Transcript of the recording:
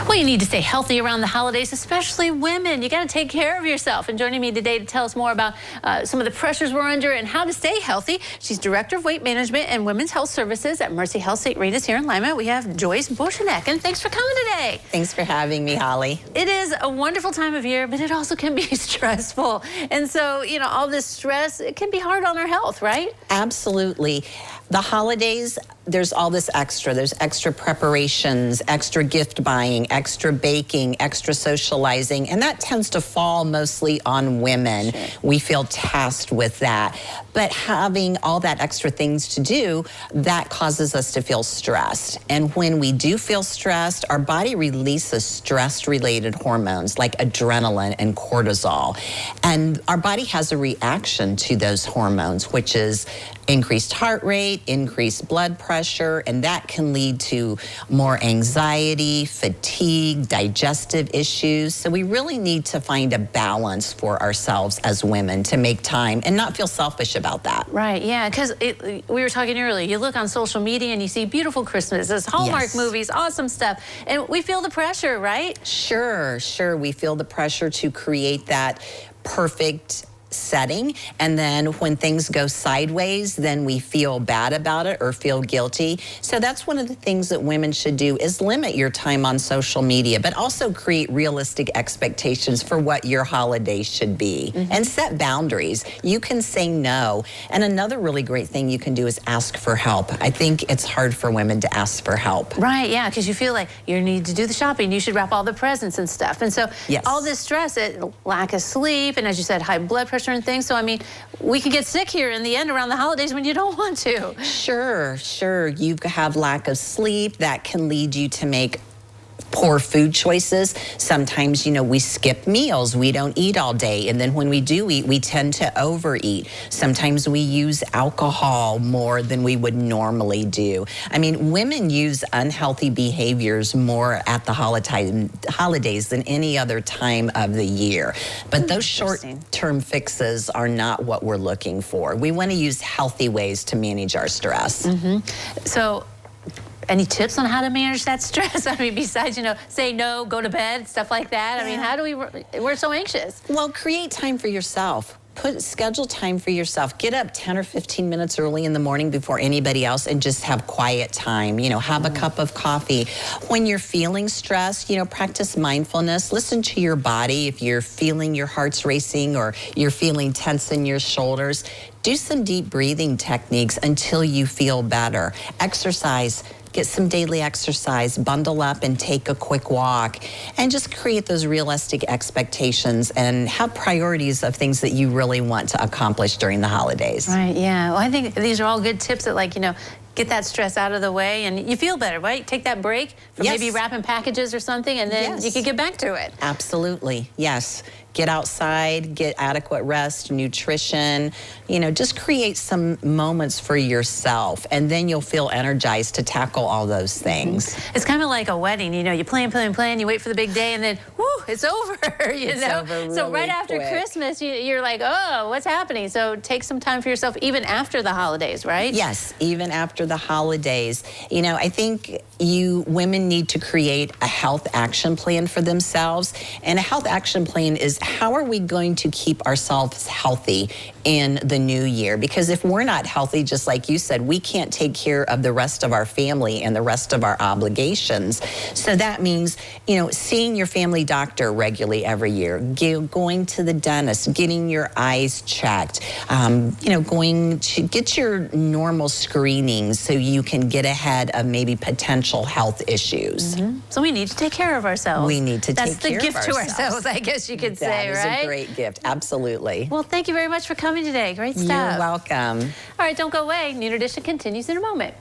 Well, you need to stay healthy around the holidays, especially women. You got to take care of yourself. And joining me today to tell us more about some of the pressures we're under and how to stay healthy, she's Director of Weight Management and Women's Health Services at Mercy Health St. Rita's here in Lima. We have Joyce Bushenek, and thanks for coming today. Thanks for having me, Holly. It is a wonderful time of year, but it also can be stressful. And so, you know, all this stress, it can be hard on our health, right? Absolutely. The holidays, there's all this extra. There's extra preparations, extra gift buying, extra baking, extra socializing, and that tends to fall mostly on women. Sure. We feel tasked with that. But having all that extra things to do, that causes us to feel stressed. And when we do feel stressed, our body releases stress-related hormones like adrenaline and cortisol. And our body has a reaction to those hormones, which is increased heart rate, increased blood pressure, and that can lead to more anxiety, fatigue, digestive issues. So we really need to find a balance for ourselves as women to make time and not feel selfish about that. Right, yeah, because we were talking earlier, you look on social media and you see beautiful Christmases, Hallmark movies, awesome stuff, and we feel the pressure, right? Sure. We feel the pressure to create that perfect setting, and then when things go sideways, then we feel bad about it or feel guilty. So that's one of the things that women should do, is limit your time on social media, but also create realistic expectations for what your holiday should be, and set boundaries. You can say no. And another really great thing you can do is ask for help. I think it's hard for women to ask for help. Right, yeah, because you feel like you need to do the shopping, you should wrap all the presents and stuff. And so all this stress, lack of sleep, and as you said, high blood pressure and things. So, I mean, we can get sick here in the end around the holidays when you don't want to. Sure. You have lack of sleep. That can lead you to make poor food choices. Sometimes, you know, we skip meals. We don't eat all day. And then when we do eat, we tend to overeat. Sometimes we use alcohol more than we would normally do. I mean, women use unhealthy behaviors more at the holidays than any other time of the year. But those short-term fixes are not what we're looking for. We want to use healthy ways to manage our stress. So, any tips on how to manage that stress? I mean, besides, you know, say no, go to bed, stuff like that. I mean, how do we're so anxious. Well, create time for yourself. Schedule time for yourself. Get up 10 or 15 minutes early in the morning before anybody else and just have quiet time. You know, have a cup of coffee. When you're feeling stressed, you know, practice mindfulness. Listen to your body. If you're feeling your heart's racing or you're feeling tense in your shoulders, do some deep breathing techniques until you feel better. Exercise. Get some daily exercise, bundle up and take a quick walk, and just create those realistic expectations and have priorities of things that you really want to accomplish during the holidays. Right, yeah. Well, I think these are all good tips that, like, you know, get that stress out of the way and you feel better, right? Take that break from maybe wrapping packages or something, and then you can get back to it. Absolutely, yes. Get outside, get adequate rest, nutrition, you know, just create some moments for yourself, and then you'll feel energized to tackle all those things. It's kind of like a wedding, you know, you plan, you wait for the big day, and then, whoo, it's over, It's over really so right after Christmas, you're like, oh, what's happening? So take some time for yourself, even after the holidays, right? Yes, even after the holidays. You know, I think women need to create a health action plan for themselves, and a health action plan is, how are we going to keep ourselves healthy in the new year? Because if we're not healthy, just like you said, we can't take care of the rest of our family and the rest of our obligations. So that means, you know, seeing your family doctor regularly every year, going to the dentist, getting your eyes checked, you know, going to get your normal screenings so you can get ahead of maybe potential health issues. So we need to take care of ourselves. We need to take care of ourselves. That's the gift to ourselves, I guess you could say, right? That is a great gift, absolutely. Well, thank you very much for coming today. Great stuff. You're welcome. All right, don't go away. Noon Edition continues in a moment.